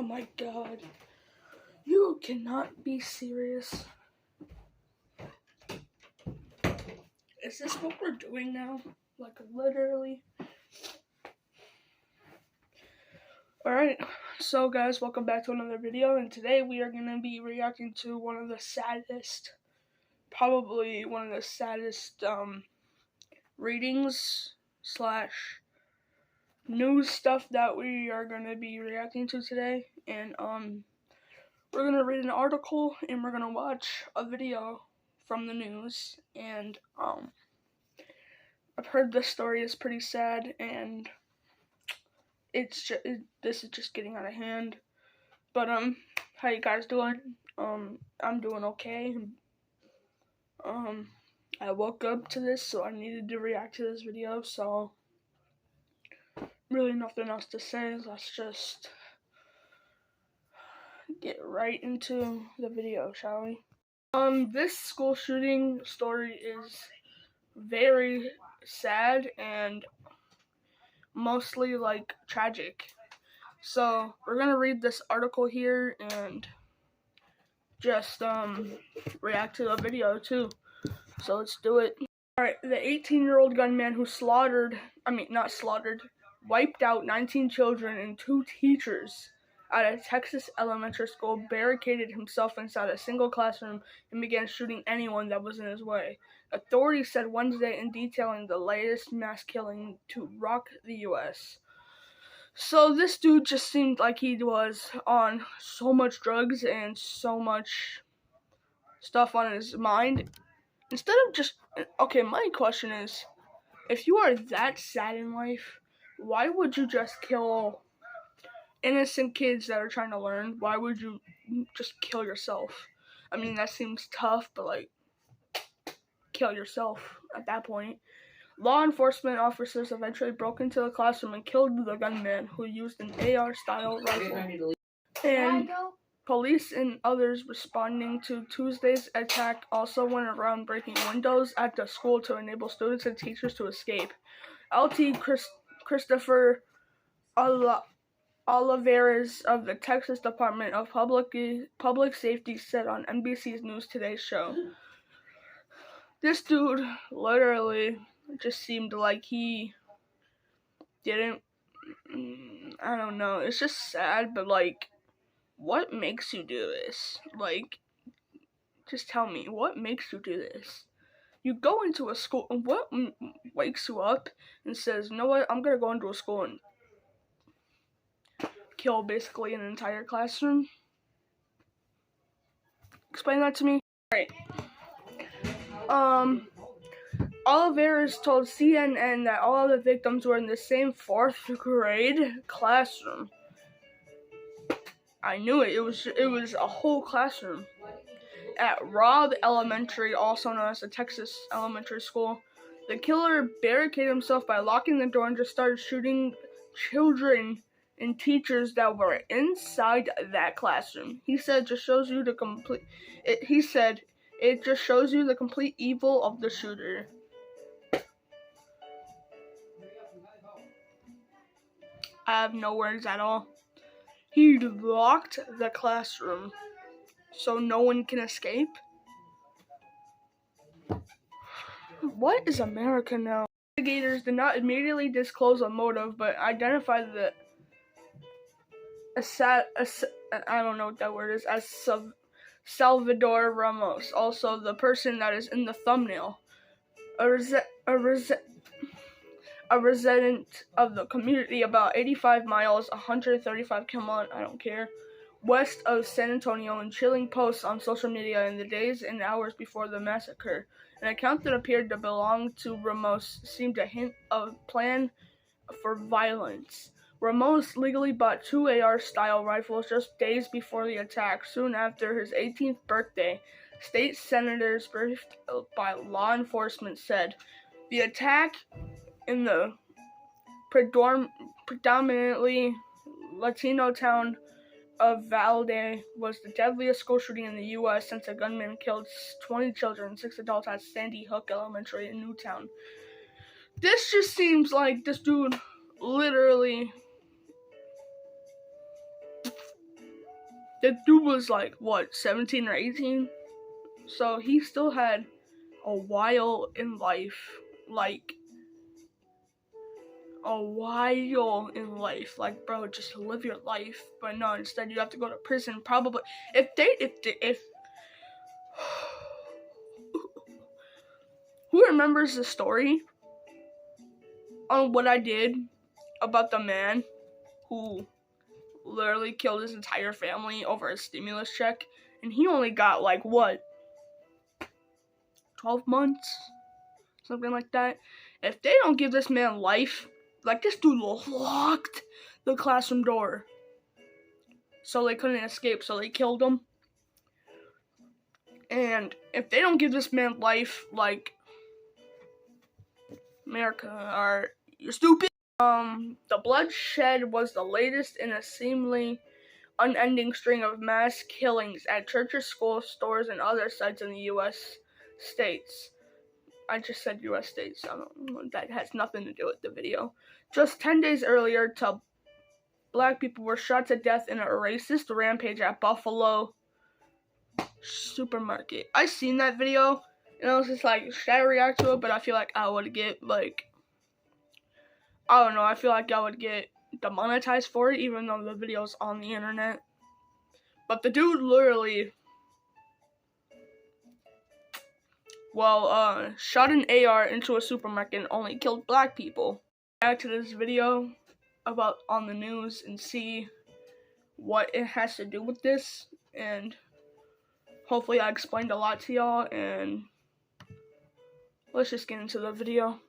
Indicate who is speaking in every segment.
Speaker 1: my god. You cannot be serious. Is this what we're doing now? Like, literally? Alright, so guys, welcome back to another video, and today we are going to be reacting to one of the saddest, probably one of the saddest, readings slash news stuff that we are going to be reacting to today. And we're going to read an article and we're going to watch a video from the news. And I've heard this story is pretty sad, and this is just getting out of hand. But how you guys doing? I'm doing okay. I woke up to this, so I needed to react to this video, so really nothing else to say. Let's just get right into the video, shall we? This school shooting story is very sad and mostly like tragic. So we're gonna read this article here and just react to the video too. So let's do it. Alright, the 18-year-old gunman who wiped out 19 children and 2 teachers at a Texas elementary school barricaded himself inside a single classroom and began shooting anyone that was in his way. Authorities said Wednesday in detailing the latest mass killing to rock the U.S. So this dude just seemed like he was on so much drugs and so much stuff on his mind. Instead of just, okay, my question is, if you are that sad in life, why would you just kill innocent kids that are trying to learn? Why would you just kill yourself? I mean, that seems tough, but like, kill yourself at that point. Law enforcement officers eventually broke into the classroom and killed the gunman, who used an AR-style rifle. And police and others responding to Tuesday's attack also went around breaking windows at the school to enable students and teachers to escape. LT Christopher Olivares of the Texas Department of Public Safety said on NBC's News Today show. This dude literally just seemed like he didn't, I don't know, it's just sad, but like, what makes you do this? Like, just tell me, what makes you do this? You go into a school, and what wakes you up and says, you know what, I'm gonna go into a school and kill basically an entire classroom? Explain that to me. Alright. Oliveras told CNN that all of the victims were in the same 4th grade classroom. I knew it. It was a whole classroom. At Robb Elementary, also known as the Texas Elementary School, the killer barricaded himself by locking the door and just started shooting children and teachers that were inside that classroom. He said, "Just shows you the complete." He said, "It just shows you the complete evil of the shooter." I have no words at all. He locked the classroom so no one can escape. What is America now? Investigators did not immediately disclose a motive, but identified the I don't know what that word is, as Salvador Ramos, also the person that is in the thumbnail, a resident of the community about 85 miles, 135 kilometers, I don't care, west of San Antonio, and chilling posts on social media in the days and hours before the massacre. An account that appeared to belong to Ramos seemed to hint of plan for violence. Ramos legally bought 2 AR-style rifles just days before the attack, soon after his 18th birthday. State senators briefed by law enforcement said the attack in the predominantly Latino town of Valde was the deadliest school shooting in the U.S. since a gunman killed 20 children and 6 adults at Sandy Hook Elementary in Newtown. This just seems like this dude literally The dude was like, what, 17 or 18? So he still had a while in life, like, a while in life. Like, bro, just live your life. But no, instead you have to go to prison, probably. If who remembers the story on what I did about the man who literally killed his entire family over a stimulus check, and he only got like what, 12 months, something like that. If they don't give this man life, like, this dude locked the classroom door so they couldn't escape, so they killed him. And if they don't give this man life, like, America, are you stupid? The bloodshed was the latest in a seemingly unending string of mass killings at churches, schools, stores, and other sites in the U.S. states. I just said U.S. states. I don't know, that has nothing to do with the video. Just 10 days earlier, black people were shot to death in a racist rampage at Buffalo supermarket. I seen that video, and I was just like, should I react to it? But I feel like I would get, like, I don't know, I feel like I would get demonetized for it, even though the video's on the internet. But the dude literally, shot an AR into a supermarket and only killed black people. Back to this video about on the news and see what it has to do with this, and hopefully I explained a lot to y'all, and let's just get into the video.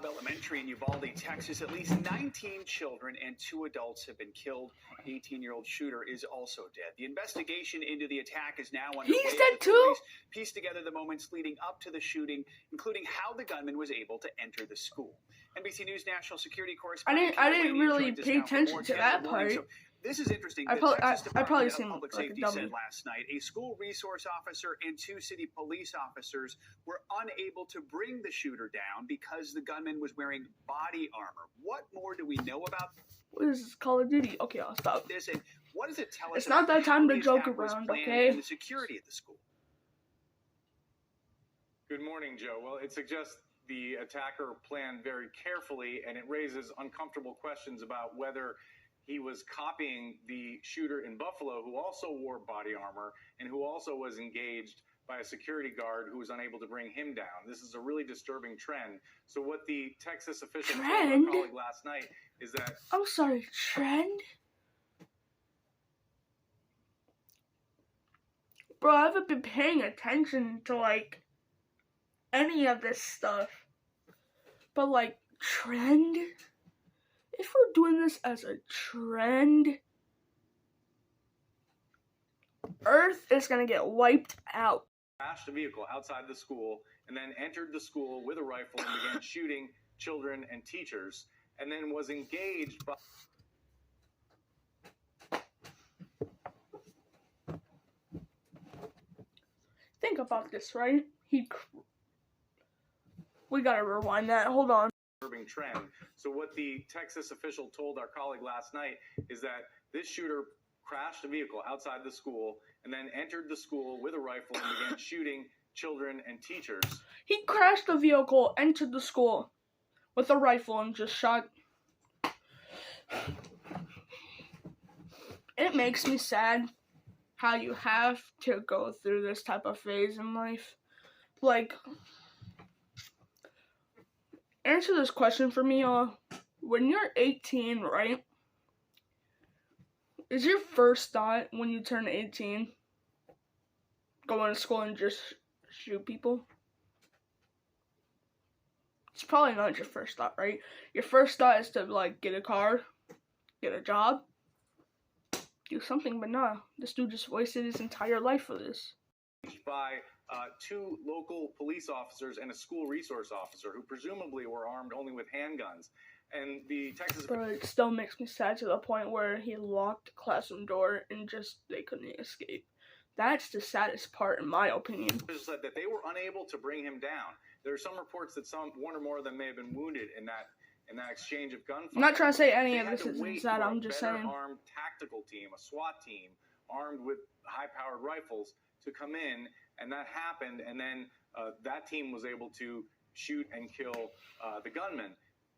Speaker 2: Elementary in Uvalde, Texas, at least 19 children and 2 adults have been killed. 18-year-old shooter is also dead. The investigation into the attack is now underway.
Speaker 1: He's dead too?
Speaker 2: Piece together the moments leading up to the shooting, including how the gunman was able to enter the school. NBC News national security correspondent
Speaker 1: I didn't really pay attention to that part.
Speaker 2: So this is interesting.
Speaker 1: I probably seen
Speaker 2: Public
Speaker 1: like
Speaker 2: Safety
Speaker 1: a
Speaker 2: said last night a school resource officer and 2 city police officers were unable to bring the shooter down because the gunman was wearing body armor. What more do we know about
Speaker 1: What is this, Call of Duty? Okay, I'll stop.
Speaker 2: this, and what does it tell us?
Speaker 1: It's not that time to joke
Speaker 2: around,
Speaker 1: around, okay?
Speaker 2: And the security at the school.
Speaker 3: Good morning, Joe. Well, it suggests the attacker planned very carefully, and it raises uncomfortable questions about whether he was copying the shooter in Buffalo, who also wore body armor and who also was engaged by a security guard who was unable to bring him down. This is a really disturbing trend. So what the Texas official told our colleague last night is that...
Speaker 1: I'm sorry, trend? Bro, I haven't been paying attention to, like, any of this stuff. But, like, trend? If we're doing this as a trend, Earth is gonna get wiped out.
Speaker 3: Crashed a vehicle outside the school and then entered the school with a rifle and began shooting children and teachers, and then was engaged by...
Speaker 1: Think about this, right? We gotta rewind that. Hold on.
Speaker 3: Trend. So what the Texas official told our colleague last night is that this shooter crashed a vehicle outside the school and then entered the school with a rifle and began shooting children and teachers.
Speaker 1: He crashed the vehicle, entered the school with a rifle, and just shot. It makes me sad how you have to go through this type of phase in life. Like, answer this question for me, y'all. When you're 18, right? Is your first thought when you turn 18 going to school and just shoot people? It's probably not your first thought, right? Your first thought is to, like, get a car, get a job, do something, but nah. This dude just wasted his entire life for this.
Speaker 3: By 2 local police officers and a school resource officer who presumably were armed only with handguns. And the Texas...
Speaker 1: But it still makes me sad to the point where he locked the classroom door and just they couldn't escape. That's the saddest part, in my opinion.
Speaker 3: Said that they were unable to bring him down. There are some reports that one or more of them may have been wounded in in that exchange of gunfire.
Speaker 1: I'm not trying to say any
Speaker 3: They
Speaker 1: of
Speaker 3: had
Speaker 1: this
Speaker 3: to
Speaker 1: is
Speaker 3: wait
Speaker 1: sad.
Speaker 3: for
Speaker 1: I'm
Speaker 3: a
Speaker 1: just
Speaker 3: better
Speaker 1: saying.
Speaker 3: armed tactical team, a SWAT team, armed with high-powered rifles, to come in, and that happened. And then that team was able to shoot and kill the gunman.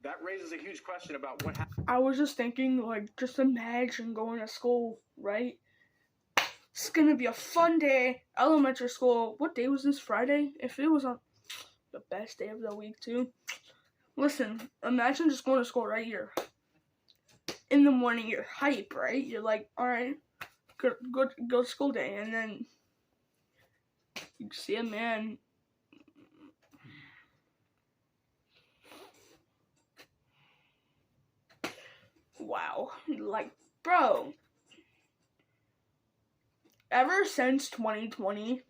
Speaker 3: That raises a huge question about what happened.
Speaker 1: I was just thinking, like, just imagine going to school, right? It's gonna be a fun day. Elementary school. What day was this? Friday? If it was on the best day of the week, too. Listen, imagine just going to school right here. In the morning, you're hype, right? You're like, alright, go to school day. And then you see a man. Wow. Like, bro. Ever since 2020,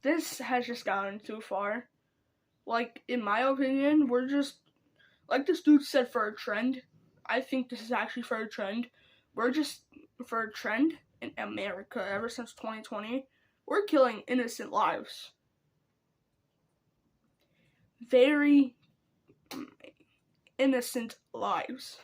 Speaker 1: this has just gotten too far. Like, in my opinion, we're just, like this dude said, for a trend. I think this is actually for a trend. We're just, for a trend in America ever since 2020, we're killing innocent lives. Very innocent lives.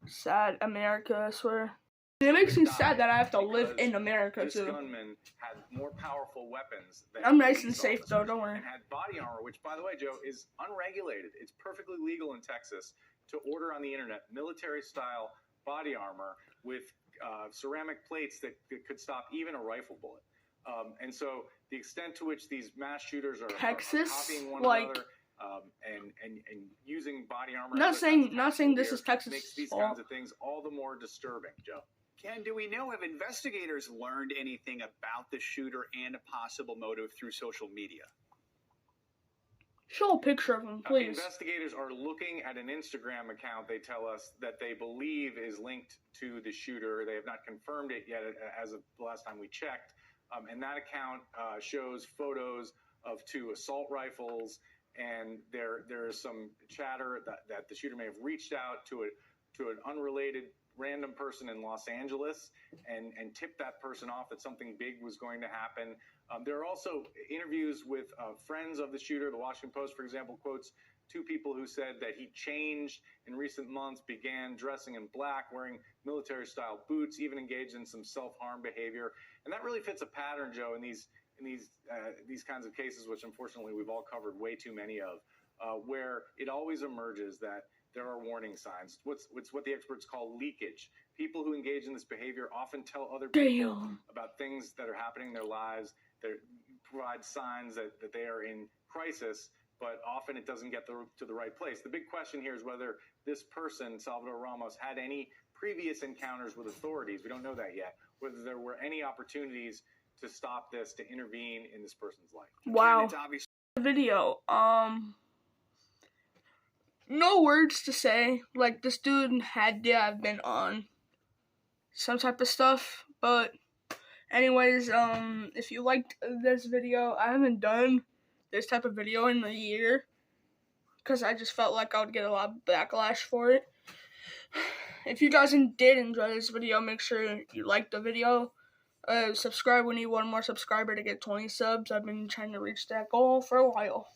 Speaker 1: Sad America, I swear. It makes me sad that I have to live in America,
Speaker 3: this
Speaker 1: too.
Speaker 3: gunman had more powerful weapons than
Speaker 1: I'm nice and
Speaker 3: police
Speaker 1: safe, though,
Speaker 3: officers,
Speaker 1: don't worry.
Speaker 3: and had body armor, which, by the way, Joe, is unregulated. It's perfectly legal in Texas to order on the internet military-style body armor with ceramic plates that could stop even a rifle bullet. And so the extent to which these mass shooters are copying one another and using body armor.
Speaker 1: Not saying this is Texas'
Speaker 3: makes these
Speaker 1: fault.
Speaker 3: kinds of things all the more disturbing, Joe.
Speaker 2: Ken, do we know, have investigators learned anything about the shooter and a possible motive through social media?
Speaker 1: Show a picture of him, please.
Speaker 3: Investigators are looking at an Instagram account, they tell us, that they believe is linked to the shooter. They have not confirmed it yet as of the last time we checked. And that account shows photos of 2 assault rifles, and there is some chatter that the shooter may have reached out to an unrelated random person in Los Angeles and tipped that person off that something big was going to happen. There are also interviews with friends of the shooter. The Washington Post, for example, quotes 2 people who said that he changed in recent months, began dressing in black, wearing military-style boots, even engaged in some self-harm behavior. And that really fits a pattern, Joe, in these kinds of cases, which unfortunately we've all covered way too many of, where it always emerges that there are warning signs. It's what the experts call leakage. People who engage in this behavior often tell other people about things that are happening in their lives. They provide signs that they are in crisis, but often it doesn't get to the right place. The big question here is whether this person, Salvador Ramos, had any previous encounters with authorities. We don't know that yet. Whether there were any opportunities to stop this, to intervene in this person's life.
Speaker 1: Wow. Video. No words to say. Like, this dude had to have been on some type of stuff. But anyways, if you liked this video, I haven't done this type of video in a year, because I just felt like I would get a lot of backlash for it. If you guys did enjoy this video, make sure you like the video. Subscribe. We need 1 more subscriber to get 20 subs. I've been trying to reach that goal for a while.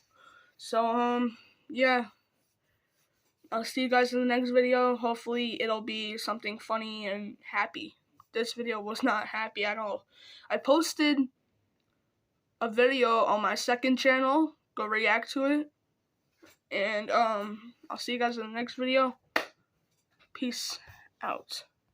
Speaker 1: So, yeah. I'll see you guys in the next video. Hopefully, it'll be something funny and happy. This video was not happy at all. I posted a video on my second channel. Go react to it. And, I'll see you guys in the next video. Peace out.